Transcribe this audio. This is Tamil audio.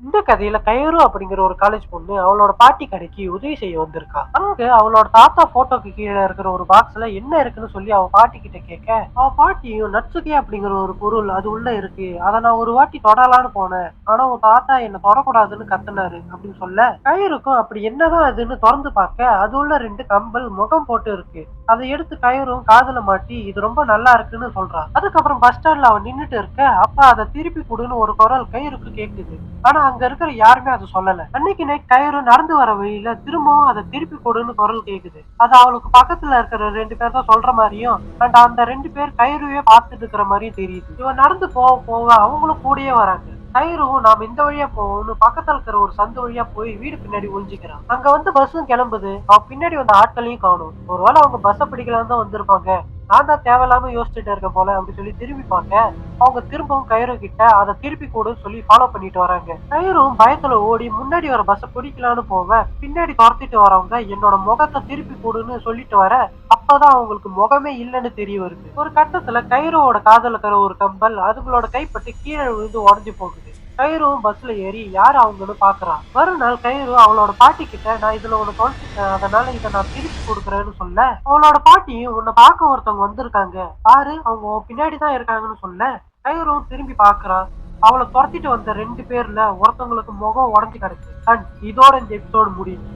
இந்த கதையில கயறு அப்படிங்கிற ஒரு காலேஜ் பொண்ணு அவளோட பாட்டி கடைக்கு உதவி செய்ய வந்திருக்கா. அங்க அவளோட தாத்தா போட்டோக்கு கீழே இருக்கிற ஒரு பாக்ஸ்ல என்ன இருக்குன்னு சொல்லி அவ பாட்டி கிட்ட கேட்க, அவ பாட்டியும் நட்சுகி அப்படிங்கிற ஒரு பொருள் அது உள்ள இருக்கு, அதை நான் ஒரு வாட்டி தொடலான்னு போனேன், ஆனா உன் தாத்தா என்ன தொடக்கூடாதுன்னு கத்துனாரு அப்படின்னு சொல்ல, கயிறுக்கும் அப்படி என்னதான் அதுன்னு திறந்து பார்க்க அது உள்ள 2 கம்பல் முகம் போட்டு இருக்கு. அதை எடுத்து கயிறும் காதுல மாட்டி இது ரொம்ப நல்லா இருக்குன்னு சொல்றான். அதுக்கப்புறம் பஸ் ஸ்டாண்ட்ல அவன் நின்னுட்டு இருக்க, அப்ப அதை திருப்பி கொடுன்னு ஒரு குரல் கயிறுக்கு கேக்குது. ஆனா அங்க இருக்கிற யாருமே அதை சொல்லல. அன்னைக்கு நைட் கயிறு நடந்து வர வழியில திரும்பவும் அதை திருப்பி கொடுன்னு குரல் கேக்குது. அது அவளுக்கு பக்கத்துல இருக்கிற 2 பேர் தான் சொல்ற மாதிரியும் அண்ட் அந்த 2 பேர் கயிறுவே பார்த்துட்டு இருக்கிற மாதிரியும் தெரியுது. இவன் நடந்து போக போக அவங்களும் கூடயே வராங்க. கயிறும் நாம இந்த வழியா போவோம்னு பக்கத்துல இருக்கிற ஒரு சந்து வழியா போய் வீடு பின்னாடி ஒளிஞ்சுக்கிறான். அங்க வந்து பஸ்ஸும் கிளம்புது. அவ பின்னாடி வந்த ஆட்களையும் காணும். ஒருவேளை அவங்க பஸ்ஸை பிடிக்கலான்னு தான் வந்திருப்பாங்க. நான் தான் தேவையில்லாம யோசிச்சுட்டு இருக்கேன் போல அப்படின்னு சொல்லி திரும்பி பார்க்க, அவங்க திரும்பவும் கயிறு கிட்ட அதை திருப்பி கூடுன்னு சொல்லி ஃபாலோ பண்ணிட்டு வராங்க. கயிறும் பயத்துல ஓடி முன்னாடி வர பஸ்ஸை பிடிக்கலான்னு போவ, பின்னாடி துரத்திட்டு வரவங்க என்னோட முகத்தை திருப்பி கூடுன்னு சொல்லிட்டு வர, அப்பதான் அவங்களுக்கு முகமே இல்லைன்னு தெரிய வருது. ஒரு கட்டத்துல கயிறோட காதல இருக்கிற ஒரு கம்பல் அதுங்களோட கைப்பட்டு கீழே விழுந்து உடஞ்சு போகுது. கயிறும் பஸ்ல ஏறி யாரு அவங்கன்னு பாக்குறான். மறுநாள் கயிறு அவளோட பாட்டி கிட்ட நான் இதுல ஒண்ணு தொலைச்சிட்டேன், அதனால இதை நான் திருப்பி கொடுக்குறேன்னு சொல்ல, அவளோட பாட்டியும் உன்னை பார்க்க ஒருத்தவங்க வந்திருக்காங்க பாரு, அவங்க உன் பின்னாடிதான் இருக்காங்கன்னு சொல்ல, கயிறும் திரும்பி பாக்குறான். அவளை துரத்திட்டு வந்த 2 பேர்ல ஒருத்தவங்களுக்கு முகம் உடஞ்சு கிடக்கு. அண்ட் இதோட இந்த எபிசோடு முடியுது.